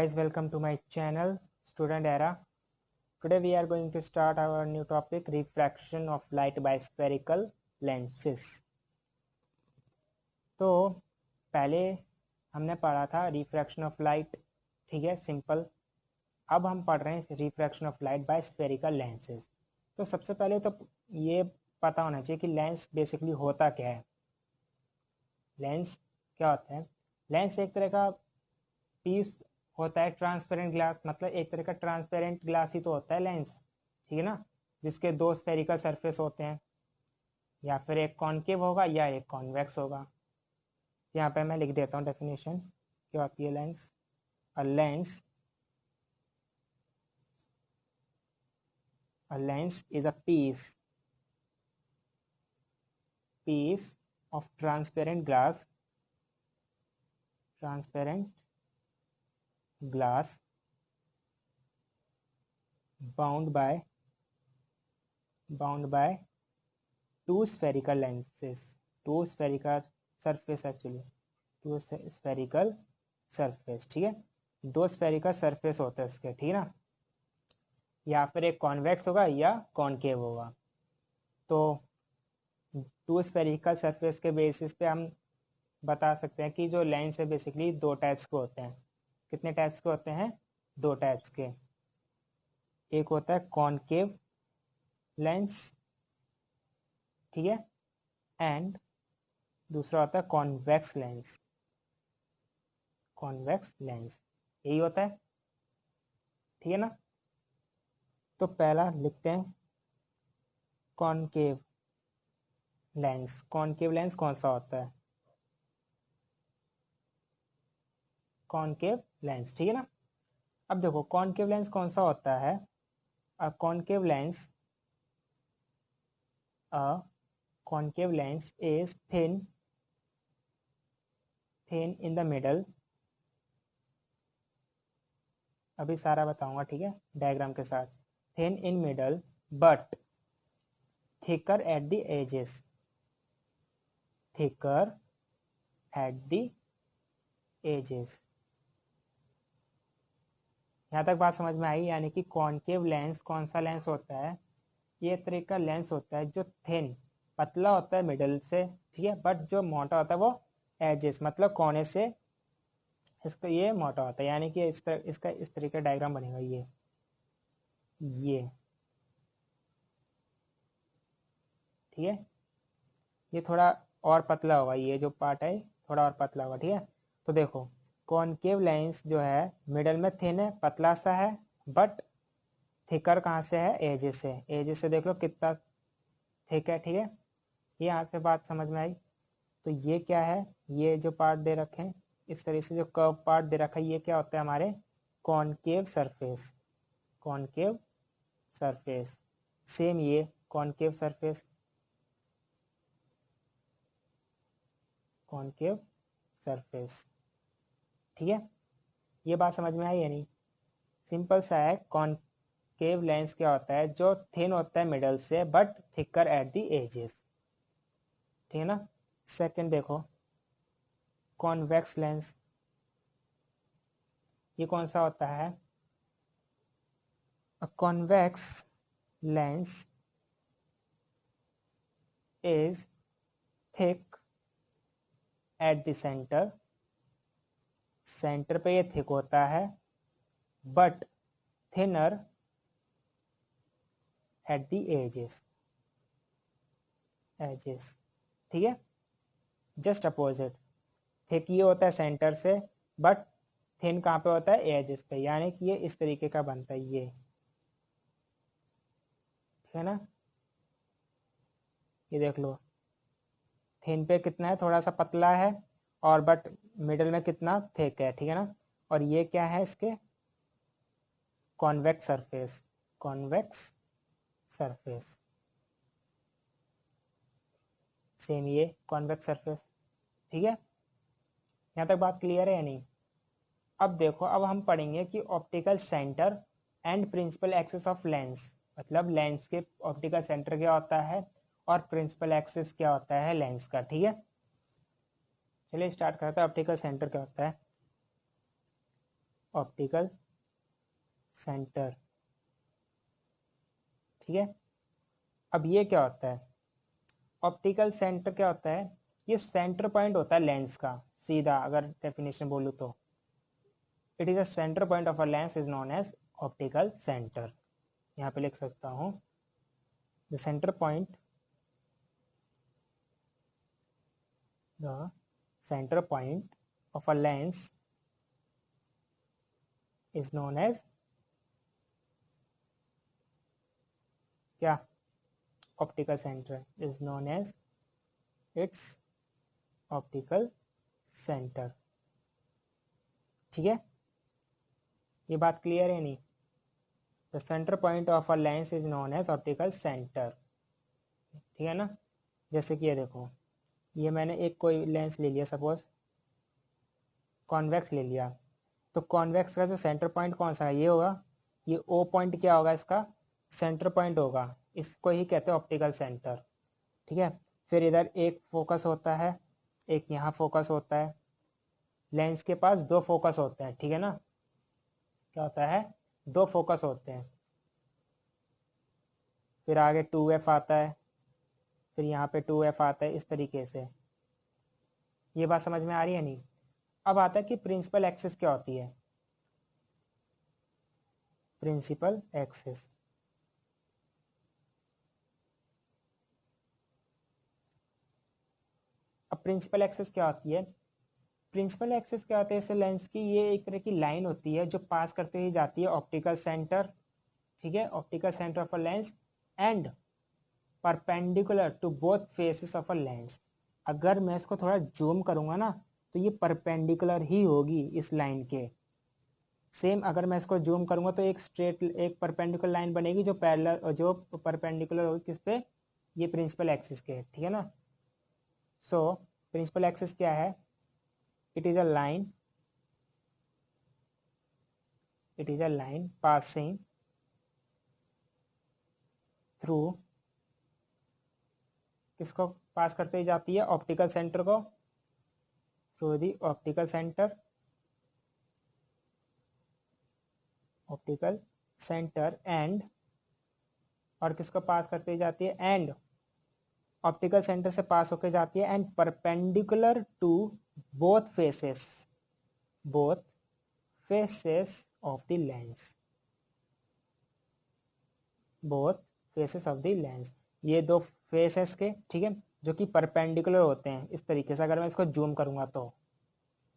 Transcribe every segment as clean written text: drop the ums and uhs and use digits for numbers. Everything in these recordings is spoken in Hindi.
guys, welcome to my channel Student Era. Today we are going to start our new topic, refraction of light by spherical lenses. तो पहले हमने पढ़ा था रिफ्रैक्शन ऑफ लाइट, ठीक है, सिंपल. अब हम पढ़ रहे हैं refraction of light by spherical lenses. तो सबसे पहले तो ये पता होना चाहिए कि लेंस बेसिकली होता क्या है. लेंस क्या होता है? लेंस एक तरह का पीस होता है, ट्रांसपेरेंट ग्लास, मतलब एक तरह का ट्रांसपेरेंट ग्लास ही तो होता है लेंस, ठीक है ना, जिसके दो स्फेरिकल सरफेस होते हैं, या फिर एक कॉनकेव होगा या एक कॉन्वेक्स होगा. यहाँ पे मैं लिख देता हूँ डेफिनेशन क्या होती है lens. A lens is a piece of transparent glass bound by two spherical surface, ठीक है. दो स्फेरिकल सरफेस होते हैं इसके, ठीक है ना. या फिर एक कॉन्वेक्स होगा या कॉनकेव होगा. तो टू स्फेरिकल सरफेस के बेसिस पे हम बता सकते हैं कि जो लेंस है बेसिकली दो टाइप्स के होते हैं. कितने टाइप्स के होते हैं? दो टाइप्स के. एक होता है कॉनकेव लेंस, ठीक है, एंड दूसरा होता है कॉन्वेक्स लेंस. यही होता है, ठीक है ना. तो पहला लिखते हैं कॉनकेव लेंस. कॉनकेव लेंस कौन सा होता है? कॉनकेव लेंस, ठीक है ना. अब देखो कॉनकेव लेंस कौन सा होता है. A concave lens is thin in the middle. अभी सारा बताऊंगा, ठीक है, डायग्राम के साथ. Thin in middle but thicker at the edges. यहाँ तक बात समझ में आई. यानी कि कॉनकेव लेंस कौन सा लेंस होता है? ये तरह का लेंस होता है जो थिन, पतला होता है मिडल से, ठीक है, बट जो मोटा होता है वो एजेस, मतलब कोने से इसका ये मोटा होता है. यानी कि इसका इस तरह का डायग्राम बनेगा. ये ठीक है. ये थोड़ा और पतला होगा, ये जो पार्ट है थोड़ा और पतला होगा, ठीक है. तो देखो कॉनकेव लेंस जो है मिडल में थिन है, पतला सा है, बट थिकर कहाँ से है? एजेस से. एजेस से देख लो कितना थिक है, ठीक है. ये यहाँ से बात समझ में आई. तो ये क्या है? ये जो पार्ट दे रखे हैं इस तरह से, जो कर्व पार्ट दे रखा है, ये क्या होता है? हमारे कॉनकेव सरफेस. सेम ये कॉनकेव सरफेस, ठीक है. ये बात समझ में आई या नहीं? सिंपल सा है. कॉनकेव लेंस क्या होता है? जो थिन होता है मिडल से but thicker at the edges, ठीक है ना. सेकंड देखो कॉन्वेक्स लेंस. ये कौन सा होता है? A convex lens is thick at the centre पे ये थिक होता है, but thinner at the edges, ठीक है. Just opposite. थिक ये होता है सेंटर से, बट थिन कहाँ पे होता है? एजेस पे. यानी कि ये इस तरीके का बनता है, ये, ठीक है ना. ये देख लो थिन पे कितना है? थोड़ा सा पतला है, और बट मिडल में कितना थिक है, ठीक है ना. और ये क्या है? इसके कॉन्वेक्स सरफेस. सेम ये कॉन्वेक्स सरफेस, ठीक है. यहाँ तक बात क्लियर है या नहीं? अब देखो, अब हम पढ़ेंगे कि optical centre and principal axis of lens, मतलब लेंस के ऑप्टिकल सेंटर क्या होता है और प्रिंसिपल एक्सिस क्या होता है लेंस का, ठीक है. चलिए स्टार्ट करते हैं. ऑप्टिकल सेंटर क्या होता है? Optical centre. ठीक है, अब ये क्या होता है, ऑप्टिकल सेंटर क्या होता है, ये सेंटर पॉइंट होता है लेंस का, सीधा अगर डेफिनेशन बोलूँ तो it is a centre point of a lens is known as optical centre. यहाँ पे लिख सकता हूँ the centre point, the centre point of a lens is known as क्या, optical centre is known as its optical centre. ठीक है, ये बात क्लियर है नहीं, the centre point of a lens is known as optical centre. ठीक है ना, जैसे कि ये देखो, ये मैंने एक कोई लेंस ले लिया, सपोज कॉन्वेक्स ले लिया, तो कॉन्वेक्स का जो सेंटर पॉइंट कौन सा है, ये होगा, ये ओ पॉइंट क्या होगा, इसका सेंटर पॉइंट होगा, इसको ही कहते हैं ऑप्टिकल सेंटर। ठीक है, फिर इधर एक फोकस होता है, एक यहाँ फोकस होता है, लेंस के पास दो फोकस होते हैं। ठीक है ना, क्या होता है, दो फोकस होते हैं, फिर आगे 2f आता है, फिर यहाँ पे 2f आता है, इस तरीके से। ये बात समझ में आ रही है नहीं। अब आता है कि प्रिंसिपल एक्सिस क्या होती है, प्रिंसिपल एक्सिस, अब प्रिंसिपल एक्सिस क्या होती है, प्रिंसिपल एक्सिस क्या होता है, इस लेंस की ये एक तरह की लाइन होती है जो पास करते हुए जाती है ऑप्टिकल सेंटर। ठीक है, optical centre of a lens and perpendicular to both faces of a lens. अगर मैं इसको थोड़ा जूम करूंगा ना, तो ये परपेंडिकुलर ही होगी इस लाइन के। सेम अगर मैं इसको जूम करूंगा तो एक स्ट्रेट, एक परपेंडिकुलर लाइन बनेगी जो पैरेलल, जो परपेंडिकुलर होगी किस पे, ये प्रिंसिपल एक्सिस के। ठीक है ना, सो प्रिंसिपल एक्सिस क्या है, it is a line, it is a line passing through, किसको पास करते ही जाती है, ऑप्टिकल सेंटर को, through the optical centre, optical centre and, और किसको पास करते जाती है, एंड ऑप्टिकल सेंटर से पास होकर जाती है and perpendicular to both faces, both faces of the lens, both faces of the lens, ये दो फेसेस के, ठीक है, जो कि परपेंडिकुलर होते हैं इस तरीके से। अगर मैं इसको जूम करूंगा तो,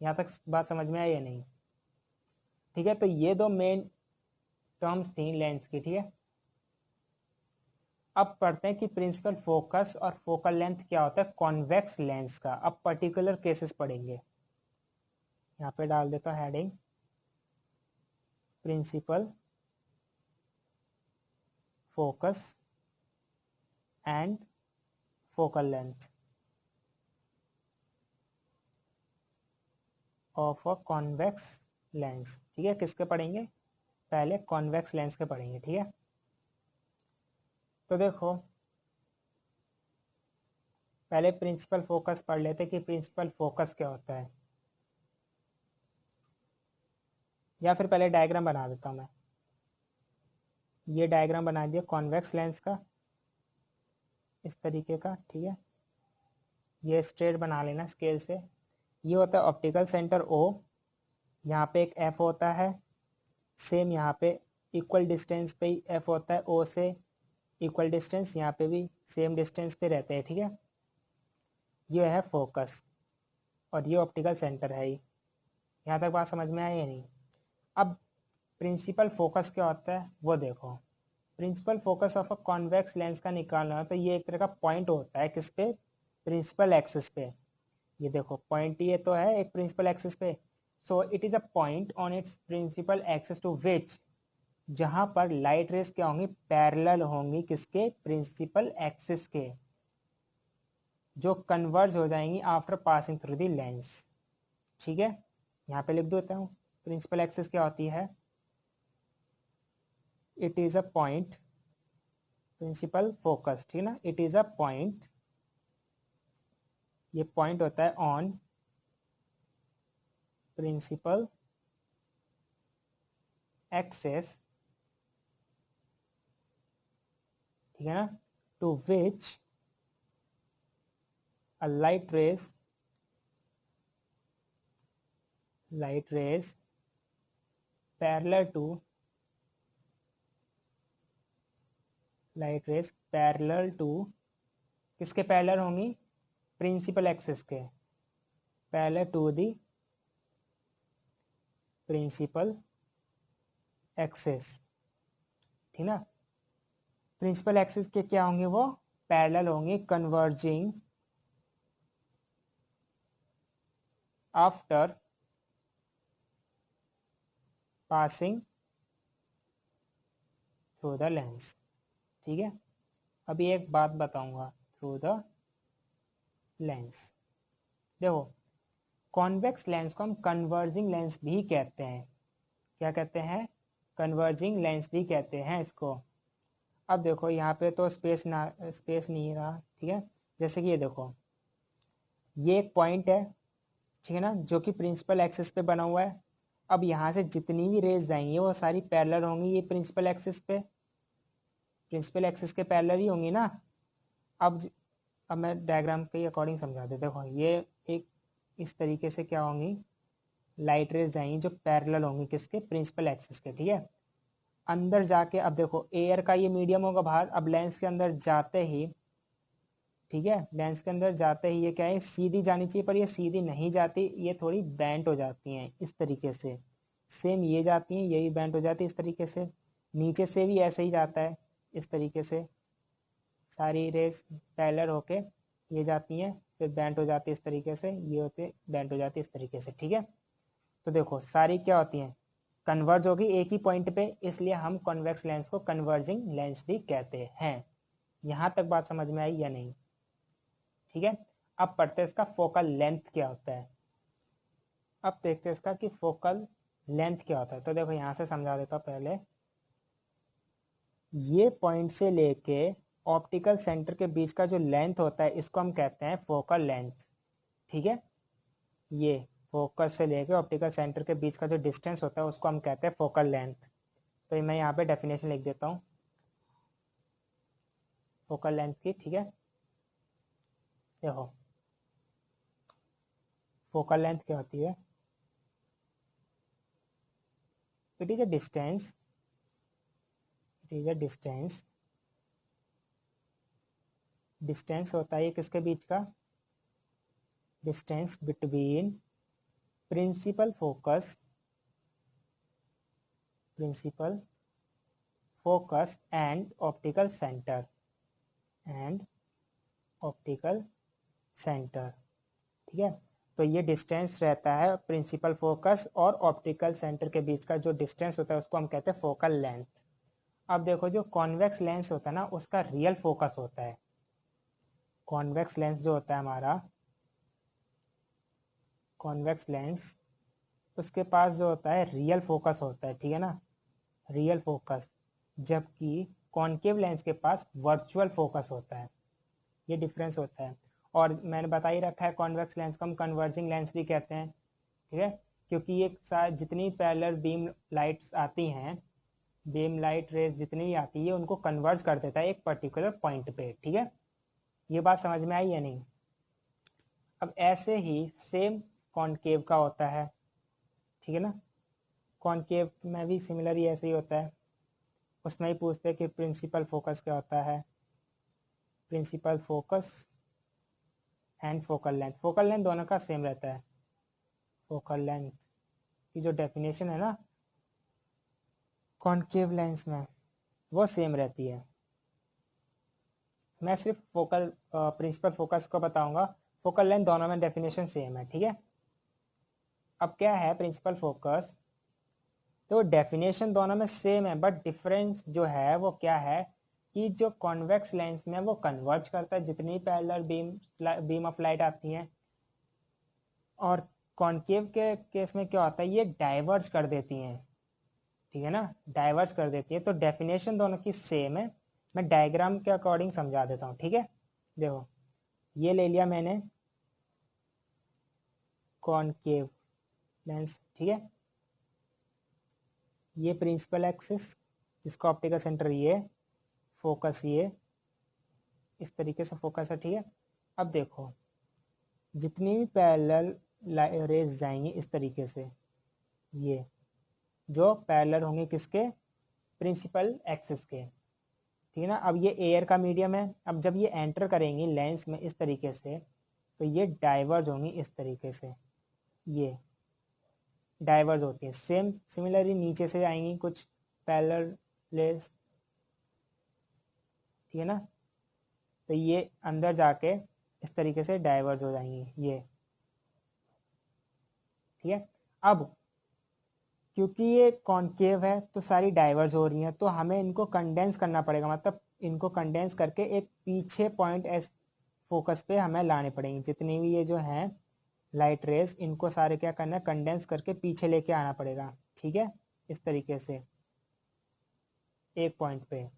यहाँ तक बात समझ में आई या नहीं। ठीक है, तो ये दो मेन टर्म्स थी लेंस की। ठीक है, अब पढ़ते हैं कि प्रिंसिपल फोकस और फोकल लेंथ क्या होता है कॉन्वेक्स लेंस का। अब पर्टिकुलर केसेस पढ़ेंगे, यहाँ पे डाल देता हूँ heading, principal focus and focal length of a convex lens. ठीक है, किसके पढ़ेंगे, पहले कॉन्वेक्स लेंस के पढ़ेंगे। ठीक है, तो देखो पहले प्रिंसिपल फोकस पढ़ लेते कि प्रिंसिपल फोकस क्या होता है, या फिर पहले डायग्राम बना देता हूँ मैं। ये डायग्राम बना दिया कॉन्वेक्स लेंस का इस तरीके का। ठीक है, ये स्ट्रेट बना लेना स्केल से। ये होता है ऑप्टिकल सेंटर ओ, यहाँ पे एक एफ होता है, सेम यहाँ पे इक्वल डिस्टेंस पे ही एफ होता है ओ से, इक्वल डिस्टेंस यहाँ पे भी सेम डिस्टेंस पे रहते हैं। ठीक है, ये है फोकस और ये ऑप्टिकल सेंटर है ही। यहाँ तक बात समझ में आई या नहीं। अब प्रिंसिपल फोकस क्या होता है वो देखो, principal focus of a convex lens का निकालना है तो ये एक तरह का पॉइंट होता है किस पे, प्रिंसिपल एक्सिस पे। ये देखो पॉइंट ये तो है एक प्रिंसिपल एक्सिस पे, so it is a point on its principal axis to which, जहां पर लाइट रेस क्या होंगी, पैरेलल होंगी किसके, प्रिंसिपल एक्सिस के, जो कन्वर्ज हो जाएंगी after passing through the lens. ठीक है, यहाँ पे लिख देता हूँ प्रिंसिपल एक्सिस क्या होती है, it is a point, principal focus, ठीक है ना, इट इज अ पॉइंट, ये पॉइंट होता है ऑन प्रिंसिपल एक्सेस, ठीक है ना, to which a light rays parallel to किसके पैरेलल होंगी, प्रिंसिपल एक्सिस के, parallel to the principal axis, ठीक ना। प्रिंसिपल एक्सिस के क्या होंगे, वो पैरेलल होंगे, converging after passing through the lens, ठीक है। अभी एक बात बताऊंगा, थ्रू द लेंस, देखो कॉन्वेक्स लेंस को हम कन्वर्जिंग लेंस भी कहते हैं, क्या कहते हैं, कन्वर्जिंग लेंस भी कहते हैं इसको। अब देखो यहाँ पे तो स्पेस नहीं रहा, ठीक है। जैसे कि ये देखो, ये एक पॉइंट है, ठीक है ना, जो कि प्रिंसिपल एक्सिस पे बना हुआ है। अब यहाँ से जितनी भी रेज जाएंगी वो सारी पैरेलल होंगी ये प्रिंसिपल एक्सिस पे, प्रिंसिपल एक्सिस के पैरेलल ही होंगी ना। अब मैं डायग्राम के अकॉर्डिंग समझा दे, देखो ये एक इस तरीके से क्या होंगी, लाइट रेज जाएंगी जो पैरेलल होंगी किसके, प्रिंसिपल एक्सिस के, ठीक है। अंदर जाके अब देखो एयर का ये मीडियम होगा बाहर, अब लेंस के अंदर जाते ही, ठीक है, लेंस के अंदर जाते ही ये क्या है, सीधी जानी चाहिए पर ये सीधी नहीं जाती, ये थोड़ी बेंट हो जाती हैं इस तरीके से, सेम ये जाती हैं, ये भी बेंट हो जाती है इस तरीके से, नीचे से भी ऐसे ही जाता है इस तरीके से, सारी रेस पैरेलल होके ये जाती हैं, फिर बेंट हो जाती है इस तरीके से, ये होते बेंट हो जाती है इस तरीके से, ठीक है। तो देखो सारी क्या होती हैं, कन्वर्ज होगी एक ही पॉइंट पे, इसलिए हम कॉन्वेक्स लेंस को कन्वर्जिंग लेंस भी कहते हैं। यहाँ तक बात समझ में आई या नहीं, ठीक है। अब पढ़ते हैं इसका फोकल लेंथ क्या होता है। अब देखते हैं इसका कि फोकल लेंथ क्या होता है। तो देखो यहाँ से समझा देता हूँ पहले, ये पॉइंट से लेके ऑप्टिकल सेंटर के बीच का जो लेंथ होता है इसको हम कहते हैं फोकल लेंथ, ठीक है। ये फोकस से लेके ऑप्टिकल सेंटर के बीच का जो डिस्टेंस होता है उसको हम कहते हैं फोकल लेंथ। तो मैं यहाँ पे डेफिनेशन लिख देता हूँ फोकल लेंथ की, ठीक है। देखो फोकल लेंथ क्या होती है, it is a distance, distance होता है ये किसके बीच का, distance between principal focus and optical centre, ठीक है। तो ये डिस्टेंस रहता है प्रिंसिपल फोकस और ऑप्टिकल सेंटर के बीच का, जो डिस्टेंस होता है उसको हम कहते हैं फोकल लेंथ। अब देखो जो कॉन्वेक्स लेंस होता है ना उसका रियल फोकस होता है, कॉन्वेक्स लेंस जो होता है हमारा, कॉन्वेक्स लेंस उसके पास जो होता है रियल फोकस होता है, ठीक है ना, रियल फोकस, जबकि कॉन्केव लेंस के पास वर्चुअल फोकस होता है, ये डिफरेंस होता है। और मैंने बता ही रखा है कॉन्वेक्स लेंस को हम कन्वर्जिंग लेंस भी कहते हैं, ठीक है, क्योंकि ये साथ जितनी पैरेलल बीम लाइट्स आती हैं, बीम लाइट रेज जितनी भी आती है उनको कन्वर्ज कर देता है एक पर्टिकुलर पॉइंट पे, ठीक है। ये बात समझ में आई या नहीं। अब ऐसे ही सेम कॉन्केव का होता है, ठीक है ना, कॉन्केव में भी सिमिलर ही ऐसे ही होता है, उसमें ही पूछते हैं कि प्रिंसिपल फोकस क्या होता है, principal focus and focal length दोनों का सेम रहता है। फोकल लेंथ की जो डेफिनेशन है ना कॉन्केव लेंस में वो सेम रहती है। मैं सिर्फ फोकल प्रिंसिपल फोकस को बताऊंगा, फोकल लेंथ दोनों में डेफिनेशन सेम है, ठीक है। अब क्या है प्रिंसिपल फोकस, तो डेफिनेशन दोनों में सेम है बट डिफरेंस जो है वो क्या है कि जो कॉन्वेक्स लेंस में वो कन्वर्ज करता है जितनी पैरेलल बीम ऑफ लाइट आती हैं, और कॉन्केव के केस में क्या होता है ये डाइवर्ज कर देती हैं, ठीक है ना, डाइवर्ज कर देती है। तो डेफिनेशन दोनों की सेम है, मैं डायग्राम के अकॉर्डिंग समझा देता हूँ, ठीक है। देखो ये ले लिया मैंने कॉन्केव लेंस, ठीक है, ये प्रिंसिपल एक्सिस जिसका ऑप्टिकल सेंटर ये, फोकस ये, इस तरीके से फोकस है, ठीक है। अब देखो जितनी भी पैरेलल रेज जाएंगी इस तरीके से, ये जो पैरेलल होंगे किसके, प्रिंसिपल एक्सिस के, ठीक है ना। अब ये एयर का मीडियम है, अब जब ये एंटर करेंगी लेंस में इस तरीके से तो ये डाइवर्ज होंगी इस तरीके से, ये डाइवर्ज होती है। सिमिलरली नीचे से आएंगी कुछ पैरेलल रेज, ठीक है ना। तो ये अंदर जाके इस तरीके से डाइवर्ज हो जाएंगी ये, ठीक है। अब क्योंकि ये कॉन्केव है तो सारी डाइवर्ज हो रही हैं, तो हमें इनको कंडेंस करना पड़ेगा, मतलब इनको कंडेंस करके एक पीछे पॉइंट एस फोकस पे हमें लाने पड़ेंगे। जितनी भी ये जो हैं लाइट रेज, इनको सारे क्या करना है, कंडेंस करके पीछे लेके आना पड़ेगा, ठीक है, इस तरीके से एक पॉइंट पे।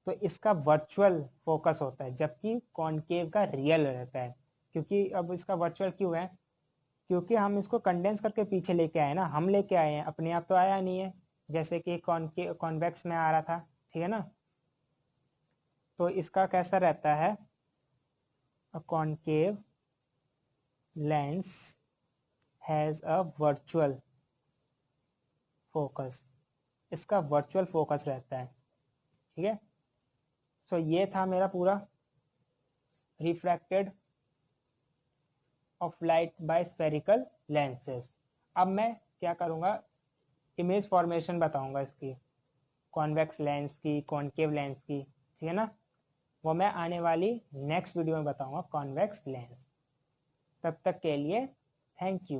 तो इसका वर्चुअल फोकस होता है जबकि कॉन्केव का रियल रहता है। क्योंकि अब इसका वर्चुअल क्यों है, क्योंकि हम इसको कंडेंस करके पीछे लेके आए ना, हम लेके आए हैं, अपने आप तो आया नहीं है, जैसे कि कॉन्वेक्स में आ रहा था, ठीक है ना। तो इसका कैसा रहता है, a concave lens has a virtual focus, इसका वर्चुअल फोकस रहता है, ठीक है। सो ये था मेरा पूरा refracted of light by spherical lenses. अब मैं क्या करूँगा, इमेज फॉर्मेशन बताऊँगा इसकी, कॉन्वेक्स लेंस की, कॉन्केव लेंस की, ठीक है ना। वो मैं आने वाली नेक्स्ट वीडियो में बताऊँगा, कॉन्वेक्स लेंस। तब तक के लिए थैंक यू।